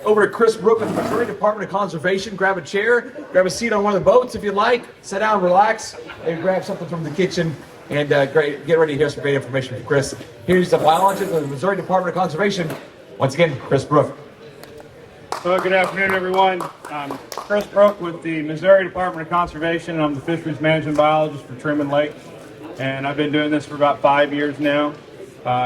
over to Chris Brooke with the Missouri Department of Conservation. Grab a chair, grab a seat on one of the boats if you'd like. Sit down, relax, and grab something from the kitchen. And get ready to hear some great information from Chris. Here's the biologist of the Missouri Department of Conservation. Once again, Chris Brooke. Well, good afternoon, everyone. I'm Chris Brooke with the Missouri Department of Conservation. I'm the Fisheries Management Biologist for Truman Lake, and I've been doing this for about 5 years now.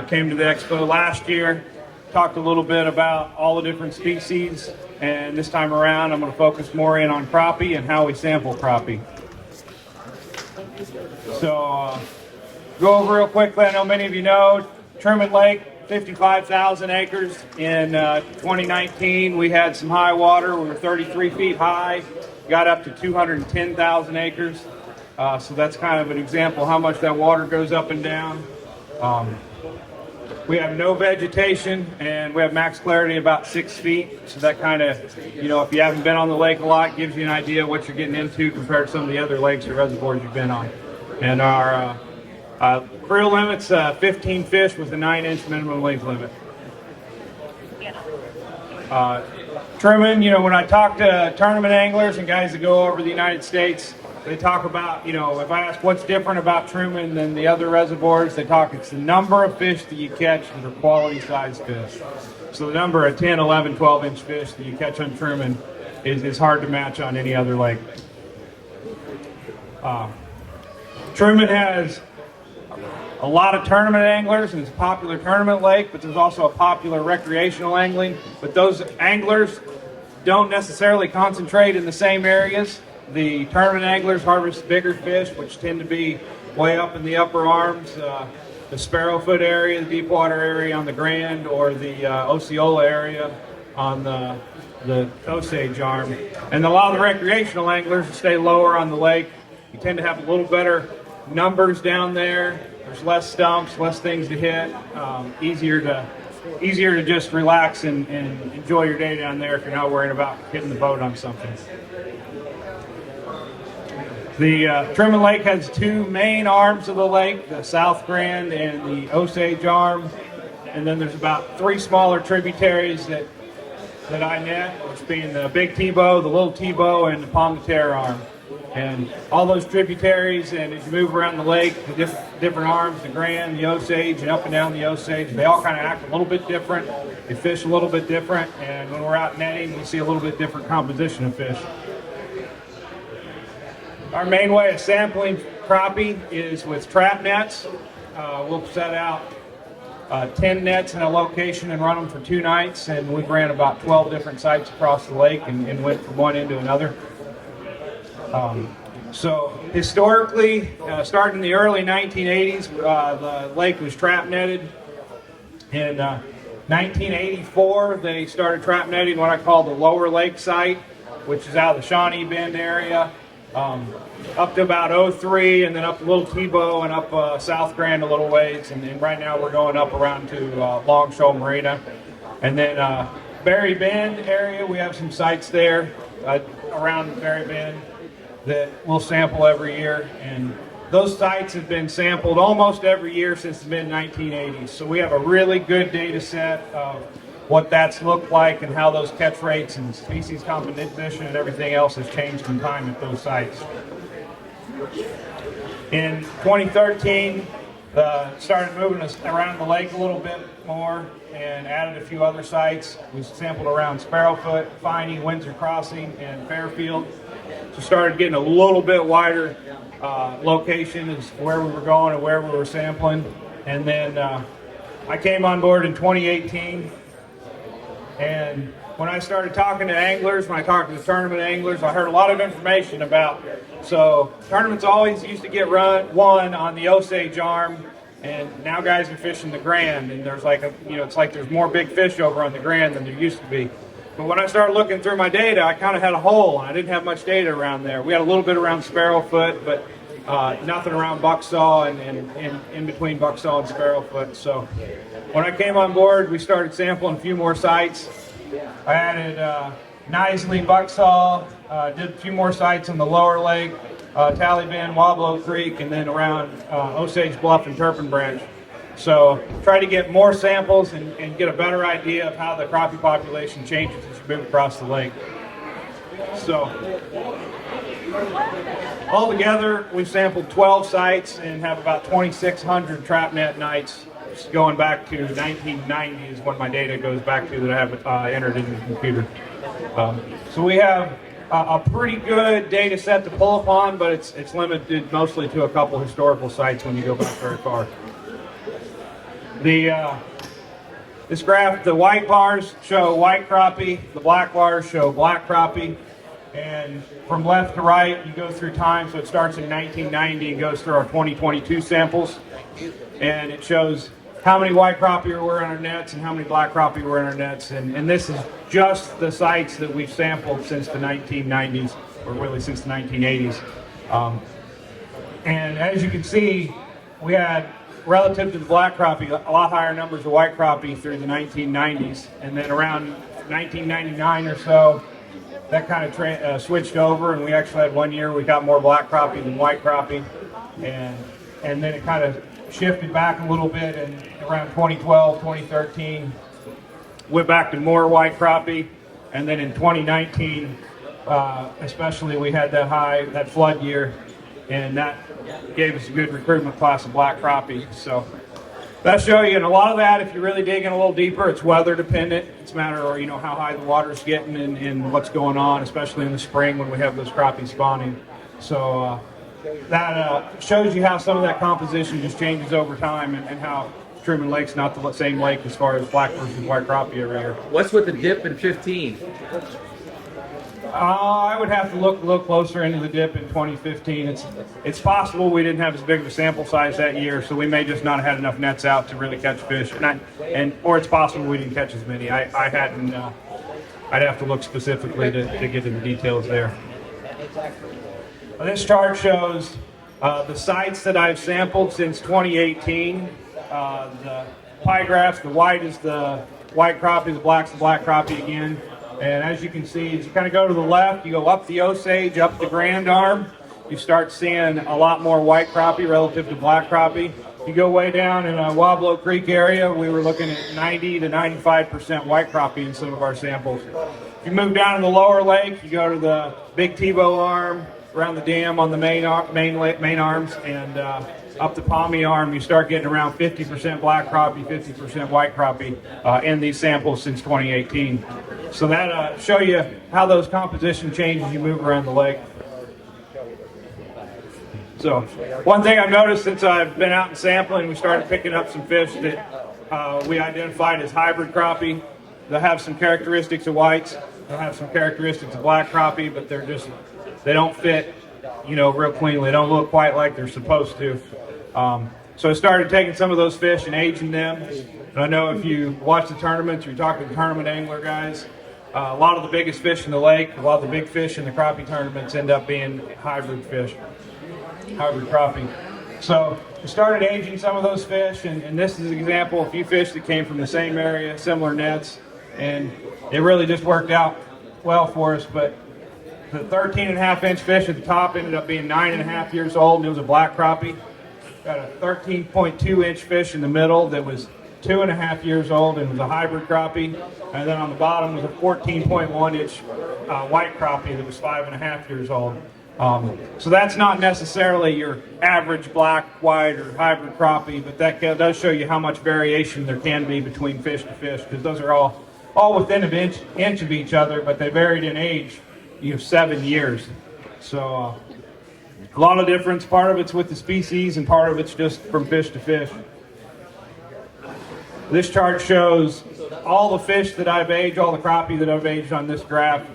Came to the expo last year, talked a little bit about all the different species, and this time around I'm going to focus more in on crappie and how we sample crappie. So, go over real quickly. I know many of you know Truman Lake, 55,000 acres. In 2019, we had some high water. We were 33 feet high, got up to 210,000 acres. So that's kind of an example of how much that water goes up and down. We have no vegetation, and we have max clarity about 6 feet. So that kind of, if you haven't been on the lake a lot, gives you an idea of what you're getting into compared to some of the other lakes or reservoirs you've been on. And our creel limit's 15 fish with a 9-inch minimum length limit. Truman, when I talk to tournament anglers and guys that go over the United States, they talk about, if I ask what's different about Truman than the other reservoirs, they talk it's the number of fish that you catch that are quality sized fish. So the number of 10, 11, 12-inch fish that you catch on Truman is hard to match on any other lake. Truman has a lot of tournament anglers, and it's a popular tournament lake, but there's also a popular recreational angling. But those anglers don't necessarily concentrate in the same areas. The tournament anglers harvest bigger fish, which tend to be way up in the upper arms, the Sparrowfoot area, the Deepwater area on the Grand, or the Osceola area on the Osage arm. And a lot of the recreational anglers stay lower on the lake. You tend to have a little better numbers down there. There's less stumps, less things to hit, easier to just relax and enjoy your day down there if you're not worrying about hitting the boat on something. The Truman Lake has two main arms of the lake, the South Grand and the Osage arm, and then there's about 3 smaller tributaries that I net, which being the Big Tebow, the Little Tebow, and the Pomme de Terre arm. And all those tributaries, and as you move around the lake, the different arms, the Grand, the Osage, and up and down the Osage, they all kind of act a little bit different. They fish a little bit different, and when we're out netting, we see a little bit different composition of fish. Our main way of sampling crappie is with trap nets. We'll set out 10 nets in a location and run them for 2 nights, and we've ran about 12 different sites across the lake and went from one end to another. So historically, starting in the early 1980s, the lake was trap netted. In 1984, they started trap netting what I call the lower lake site, which is out of the Shawnee Bend area, up to about 03, and then up to Little Tebow and up South Grand a little ways. And right now we're going up around to Long Shoal Marina. And then Berry Bend area, we have some sites there around Berry Bend that we'll sample every year, and those sites have been sampled almost every year since the mid-1980s. So we have a really good data set of what that's looked like and how those catch rates and species composition and everything else has changed in time at those sites. In 2013, started moving us around the lake a little bit more and added a few other sites. We sampled around Sparrowfoot, Finey, Windsor Crossing, and Fairfield. So started getting a little bit wider location as where we were going and where we were sampling. And then I came on board in 2018. And when I started talking to anglers, when I talked to the tournament anglers, I heard a lot of information about, so tournaments always used to get won on the Osage arm, and now guys are fishing the Grand, and there's like it's like there's more big fish over on the Grand than there used to be. But when I started looking through my data, I kind of had a hole, and I didn't have much data around there. We had a little bit around Sparrowfoot, but nothing around bucksaw and in between bucksaw and Sparrowfoot. So when I came on board, we started sampling a few more sites. I added Nisley, bucksaw, did a few more sites in the lower lake, Tally Bend, Wablo Creek, and then around Osage Bluff and Turpin Branch. So try to get more samples and get a better idea of how the crappie population changes as you move across the lake. So altogether, we've sampled 12 sites and have about 2,600 trap net nights going back to 1990 is when my data goes back to that I have entered into the computer. So we have a pretty good data set to pull upon, but it's limited mostly to a couple historical sites when you go back very far. This graph, the white bars show white crappie, the black bars show black crappie, and from left to right you go through time, so it starts in 1990 and goes through our 2022 samples, and it shows how many white crappie were in our nets and how many black crappie were in our nets, and this is just the sites that we've sampled since the 1990s, or really since the 1980s. And as you can see, we had, relative to the black crappie, a lot higher numbers of white crappie through the 1990s, and then around 1999 or so, that kind of switched over, and we actually had 1 year we got more black crappie than white crappie, and then it kind of shifted back a little bit, and around 2012, 2013, went back to more white crappie, and then in 2019, especially, we had that flood year, and that gave us a good recruitment class of black crappie. So that'll show you, and a lot of that, if you really dig in a little deeper, it's weather dependent. It's a matter of, how high the water's getting and what's going on, especially in the spring when we have those crappie spawning. So that shows you how some of that composition just changes over time, and how Truman Lake's not the same lake as far as black versus white crappie every year. What's with the dip in 15? I would have to look a little closer into the dip in 2015. It's possible we didn't have as big of a sample size that year, so we may just not have had enough nets out to really catch fish, or it's possible we didn't catch as many. I hadn't. I'd have to look specifically to get to the details there. This chart shows the sites that I've sampled since 2018. The pie graphs, the white is the white crappie, the black's the black crappie again. And as you can see, as you kind of go to the left, you go up the Osage, up the Grand Arm, you start seeing a lot more white crappie relative to black crappie. You go way down in Wablo Creek area, we were looking at 90 to 95% white crappie in some of our samples. If you move down to the lower lake, you go to the Big Tebow Arm, around the dam on the main arms, and up the Palmy Arm, you start getting around 50% black crappie, 50% white crappie in these samples since 2018. So that show you how those composition change as you move around the lake. So one thing I've noticed since I've been out and sampling, we started picking up some fish that we identified as hybrid crappie. They'll have some characteristics of whites, they'll have some characteristics of black crappie, but they don't fit, real cleanly. They don't look quite like they're supposed to. So I started taking some of those fish and aging them. And I know if you watch the tournaments or you talk to the tournament angler guys, a lot of the biggest fish in the lake, a lot of the big fish in the crappie tournaments end up being hybrid fish, hybrid crappie. So we started aging some of those fish, and this is an example of a few fish that came from the same area, similar nets, and it really just worked out well for us. But the 13.5-inch fish at the top ended up being 9.5 years old, and it was a black crappie. Got a 13.2-inch fish in the middle that was 2.5 years old and was a hybrid crappie, and then on the bottom was a 14.1-inch white crappie that was 5.5 years old. So that's not necessarily your average black, white, or hybrid crappie, but that does show you how much variation there can be between fish to fish, because those are all within an inch of each other, but they varied in age, 7 years. So a lot of difference. Part of it's with the species, and part of it's just from fish to fish. This chart shows all the fish that I've aged, all the crappie that I've aged on this graph,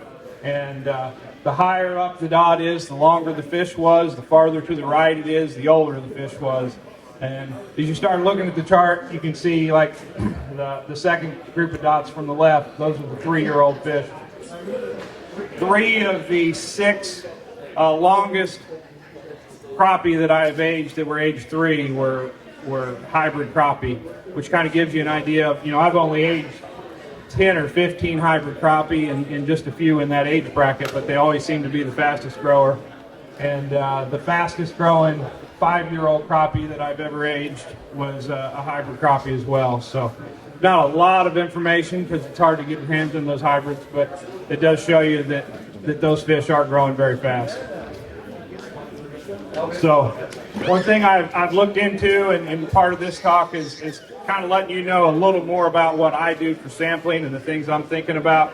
and the higher up the dot is, the longer the fish was, the farther to the right it is, the older the fish was. And as you start looking at the chart, you can see like the second group of dots from the left, those are the 3-year-old fish. 3 of the 6 longest crappie that I have aged that were age 3 were hybrid crappie, which kind of gives you an idea of, I've only aged 10 or 15 hybrid crappie and just a few in that age bracket, but they always seem to be the fastest grower. And the fastest growing 5-year-old crappie that I've ever aged was a hybrid crappie as well. So not a lot of information because it's hard to get your hands on those hybrids, but it does show you that those fish are growing very fast. So one thing I've looked into, and part of this talk is kind of letting you know a little more about what I do for sampling and the things I'm thinking about.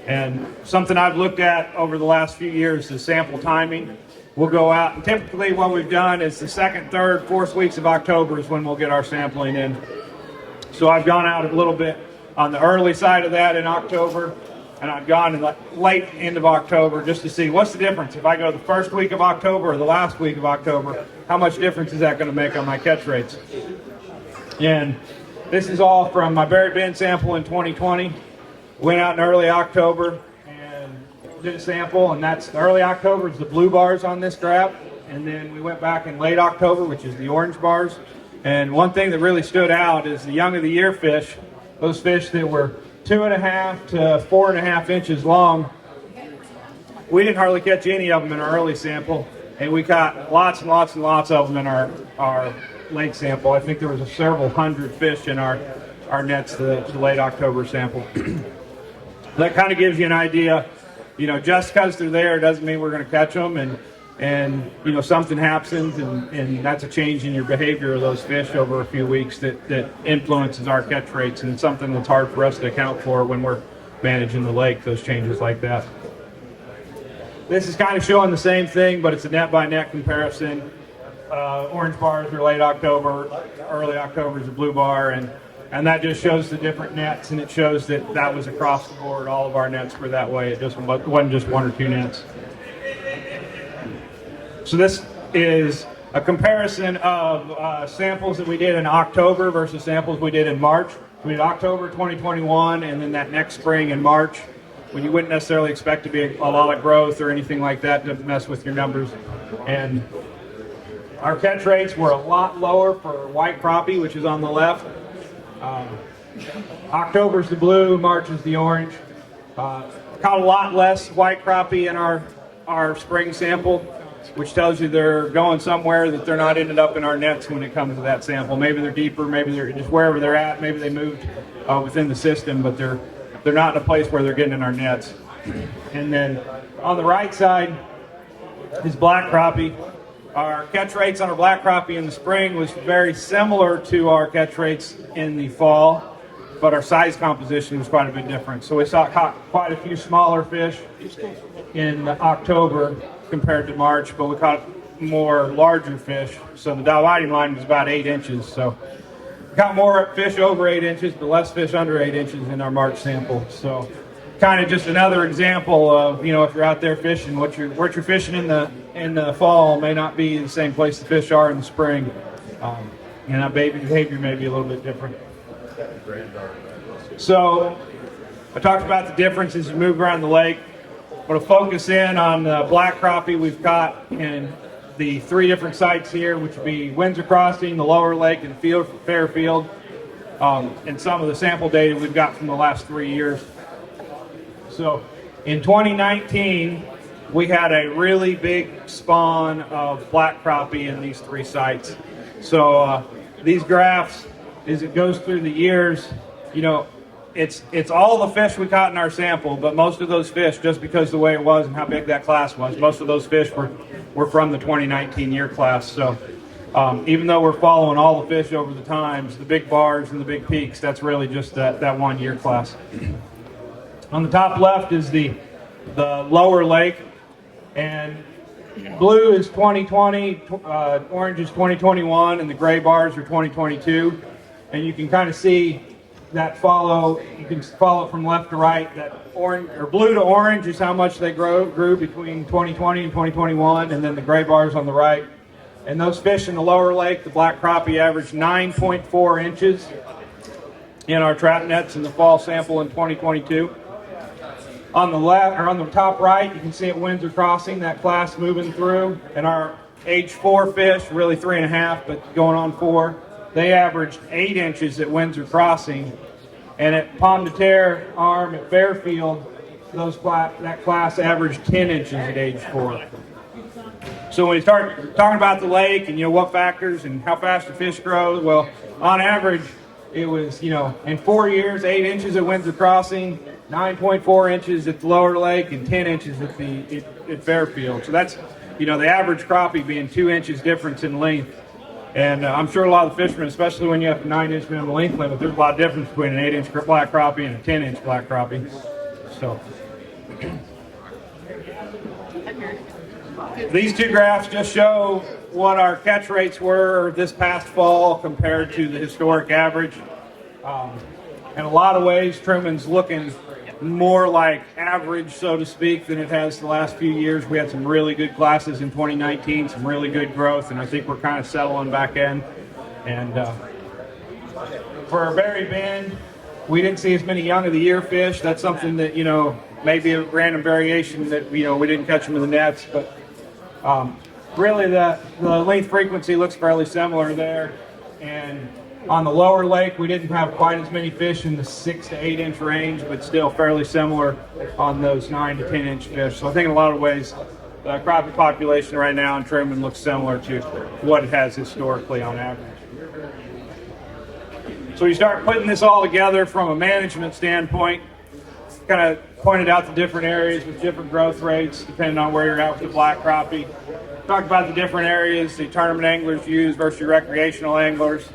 And something I've looked at over the last few years is sample timing. We'll go out, and typically what we've done is the 2nd, 3rd, 4th weeks of October is when we'll get our sampling in. So I've gone out a little bit on the early side of that in October, and I've gone in the late end of October just to see what's the difference. If I go the 1st week of October or the last week of October, how much difference is that going to make on my catch rates? And this is all from my berry bin sample in 2020. Went out in early October and did a sample, and that's early October is the blue bars on this graph, and then we went back in late October, which is the orange bars. And one thing that really stood out is the young of the year fish, those fish that were 2.5 to 4.5 inches long. We didn't hardly catch any of them in our early sample, and we caught lots and lots and lots of them in our late sample. I think there was several hundred fish in our nets the late October sample. That kind of gives you an idea, just because they're there doesn't mean we're going to catch them, and something happens, and that's a change in your behavior of those fish over a few weeks that influences our catch rates, and something that's hard for us to account for when we're managing the lake, those changes like that. This is kind of showing the same thing, but it's a net by net comparison. Orange bars are late October, early October is a blue bar, and that just shows the different nets, and it shows that was across the board. All of our nets were that way. It just wasn't just 1 or 2 nets. So this is a comparison of samples that we did in October versus samples we did in March. We did October 2021, and then that next spring in March, when you wouldn't necessarily expect to be a lot of growth or anything like that to mess with your numbers. And our catch rates were a lot lower for white crappie, which is on the left. October's the blue, March is the orange. Caught a lot less white crappie in our spring sample, which tells you they're going somewhere that they're not ended up in our nets when it comes to that sample. Maybe they're deeper, maybe they're just wherever they're at, maybe they moved within the system, but they're not in a place where they're getting in our nets. And then on the right side is black crappie. Our catch rates on our black crappie in the spring was very similar to our catch rates in the fall, but our size composition was quite a bit different. So we caught quite a few smaller fish in October compared to March, but we caught more larger fish. So the dividing line was about 8 inches. So we caught more fish over 8 inches, but less fish under 8 inches in our March sample. So kind of just another example of, if you're out there fishing, what you're fishing in the fall may not be the same place the fish are in the spring. And that behavior may be a little bit different. So I talked about the differences as you move around the lake. I'm going to focus in on the black crappie we've caught in the 3 different sites here, which would be Windsor Crossing, the lower lake, and Fairfield, and some of the sample data we've got from the last 3 years. So in 2019, we had a really big spawn of black crappie in these 3 sites. So these graphs, as it goes through the years, it's all the fish we caught in our sample, but most of those fish, just because the way it was and how big that class was, most of those fish were from the 2019 year class. So even though we're following all the fish over the times, the big bars and the big peaks, that's really just that 1 year class. On the top left is the lower lake, and blue is 2020, orange is 2021, and the gray bars are 2022. And you can kind of see that you can follow from left to right. That orange or blue to orange is how much they grew between 2020 and 2021, and then the gray bars on the right. And those fish in the lower lake, the black crappie, averaged 9.4 inches in our trap nets in the fall sample in 2022. On the left, or on the top right, you can see at Windsor Crossing that class moving through, and our age 4 fish, really 3.5, but going on 4, they averaged 8 inches at Windsor Crossing, and at Pomme de Terre Arm at Fairfield, that class averaged 10 inches at age 4. So when you start talking about the lake and what factors and how fast the fish grow, well, on average, it was in 4 years, 8 inches at Windsor Crossing, 9.4 inches at the lower lake, and 10 inches at Fairfield. So that's the average crappie being 2 inches difference in length. And I'm sure a lot of the fishermen, especially when you have a 9-inch minimum length limit, there's a lot of difference between an 8-inch black crappie and a 10-inch black crappie. So these two graphs just show what our catch rates were this past fall compared to the historic average. In a lot of ways, Truman's looking more like average, so to speak, than it has the last few years. We had some really good classes in 2019, some really good growth, and I think we're kind of settling back in. And for Berry Bend, we didn't see as many young of the year fish. That's something that, maybe a random variation that, we didn't catch them in the nets, but really the length frequency looks fairly similar there. And on the lower lake, we didn't have quite as many fish in the 6 to 8 inch range, but still fairly similar on those 9 to 10 inch fish. So I think in a lot of ways, the crappie population right now in Truman looks similar to what it has historically on average. So you start putting this all together from a management standpoint, kind of pointed out the different areas with different growth rates depending on where you're at with the black crappie. Talked about the different areas the tournament anglers use versus your recreational anglers.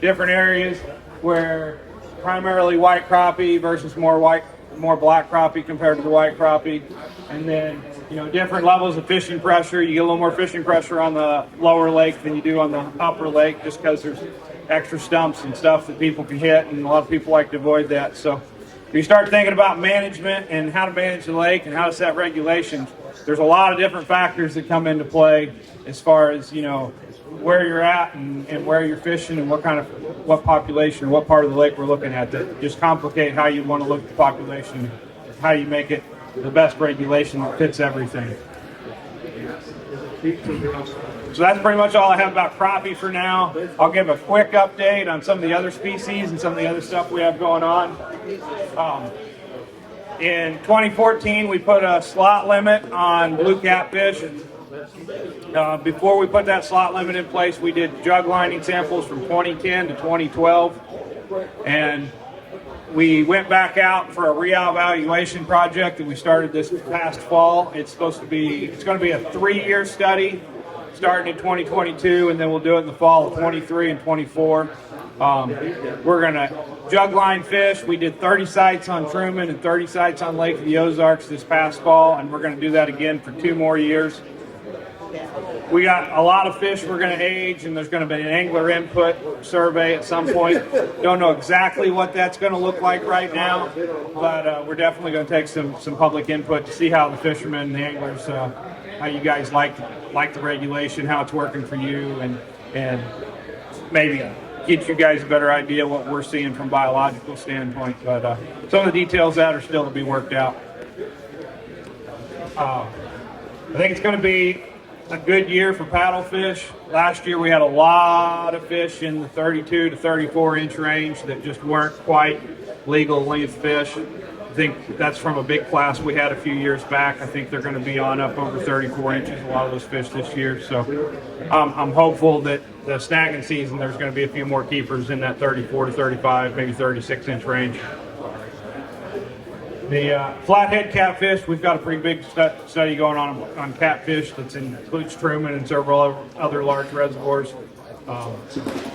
Different areas where primarily white crappie versus more black crappie compared to the white crappie. And then, different levels of fishing pressure. You get a little more fishing pressure on the lower lake than you do on the upper lake just because there's extra stumps and stuff that people can hit, and a lot of people like to avoid that. So if you start thinking about management and how to manage the lake and how to set regulations, there's a lot of different factors that come into play as far as, where you're at and where you're fishing and what population or what part of the lake we're looking at that just complicate how you want to look at the population, how you make it the best regulation that fits everything. So that's pretty much all I have about crappie for now. I'll give a quick update on some of the other species and some of the other stuff we have going on. In 2014, we put a slot limit on blue catfish. Before we put that slot limit in place, we did jug lining samples from 2010 to 2012. And we went back out for a reevaluation project that we started this past fall. It's going to be a 3-year study starting in 2022, and then we'll do it in the fall of 23 and 24. We're going to jug line fish. We did 30 sites on Truman and 30 sites on Lake of the Ozarks this past fall, and we're going to do that again for 2 more years. We got a lot of fish we're going to age, and there's going to be an angler input survey at some point. Don't know exactly what that's going to look like right now, but we're definitely going to take some public input to see how the fishermen and the anglers, how you guys like the regulation, how it's working for you, and maybe get you guys a better idea what we're seeing from a biological standpoint. But some of the details that are still to be worked out. I think it's going to be a good year for paddlefish. Last year we had a lot of fish in the 32 to 34 inch range that just weren't quite legal length fish. I think that's from a big class we had a few years back. I think they're going to be on up over 34 inches, a lot of those fish this year. So I'm hopeful that the snagging season there's going to be a few more keepers in that 34 to 35, maybe 36 inch range. The flathead catfish, we've got a pretty big study going on catfish that includes Truman and several other large reservoirs.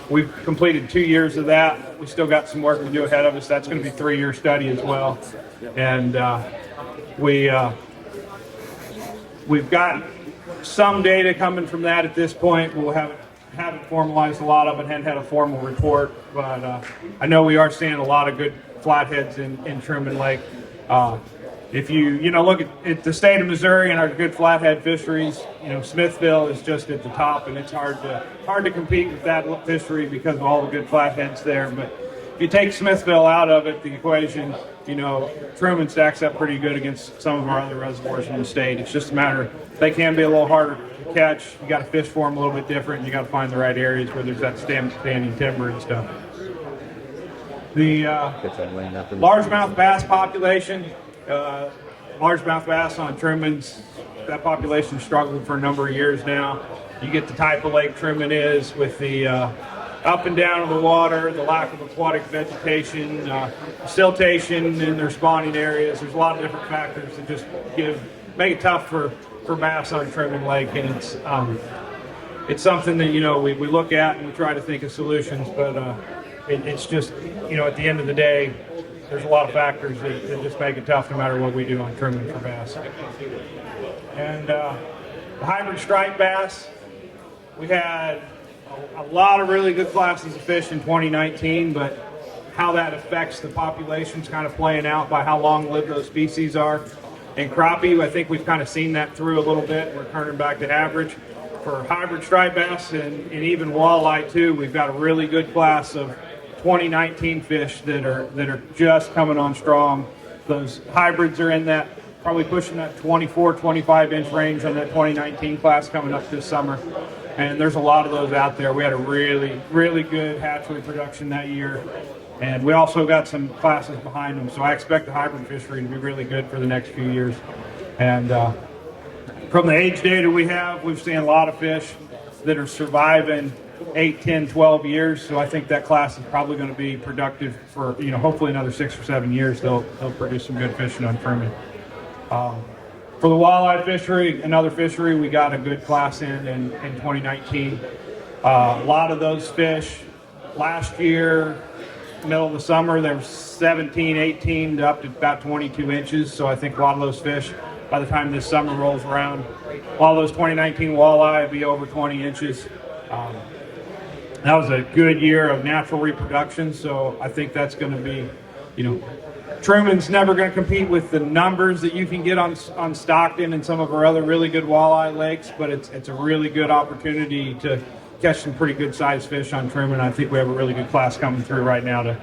We've completed 2 years of that. We still got some work to do ahead of us. That's going to be a 3-year study as well. And we've got some data coming from that at this point. We'll haven't formalized a lot of it, hadn't had a formal report, but I know we are seeing a lot of good flatheads in Truman Lake. If you look at the state of Missouri and our good flathead fisheries, Smithville is just at the top, and it's hard to compete with that fishery because of all the good flatheads there. But if you take Smithville out of it, the equation, Truman stacks up pretty good against some of our other reservoirs in the state. It's just a matter they can be a little harder to catch. You got to fish for them a little bit different. You got to find the right areas where there's that standing timber and stuff. The largemouth bass population, largemouth bass on Truman's that population struggled for a number of years now. You get the type of lake Truman is with the up and down of the water, the lack of aquatic vegetation, siltation in their spawning areas. There's a lot of different factors that just make it tough for bass on Truman Lake, and it's something that we look at and we try to think of solutions, but it's just at the end of the day, there's a lot of factors that just make it tough no matter what we do on Truman for bass. And the hybrid striped bass, we had a lot of really good classes of fish in 2019, but how that affects the population's kind of playing out by how long-lived those species are. And crappie, I think we've kind of seen that through a little bit. We're turning back to average. For hybrid striped bass and even walleye too, we've got a really good class of 2019 fish that are just coming on strong. Those hybrids are in that, probably pushing that 24, 25 inch range on that 2019 class coming up this summer. And there's a lot of those out there. We had a really, really good hatchery production that year. And we also got some classes behind them. So I expect the hybrid fishery to be really good for the next few years. And from the age data we've seen a lot of fish that are surviving 8, 10, 12 years. So I think that class is probably going to be productive for, hopefully another 6 or 7 years. They'll produce some good fishing on Truman. For the walleye fishery, another fishery, we got a good class in 2019. A lot of those fish last year, middle of the summer, they were 17, 18 to up to about 22 inches. So I think a lot of those fish, by the time this summer rolls around, a lot of those 2019 walleye will be over 20 inches. That was a good year of natural reproduction, so I think that's going to be, Truman's never going to compete with the numbers that you can get on Stockton and some of our other really good walleye lakes, but it's a really good opportunity to catch some pretty good sized fish on Truman. I think we have a really good class coming through right now to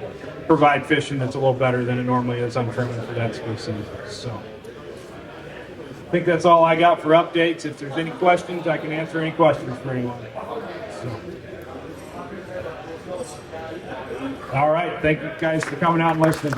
provide fishing that's a little better than it normally is on Truman for that species. So I think that's all I got for updates. If there's any questions, I can answer any questions for anyone. So. All right, thank you guys for coming out and listening.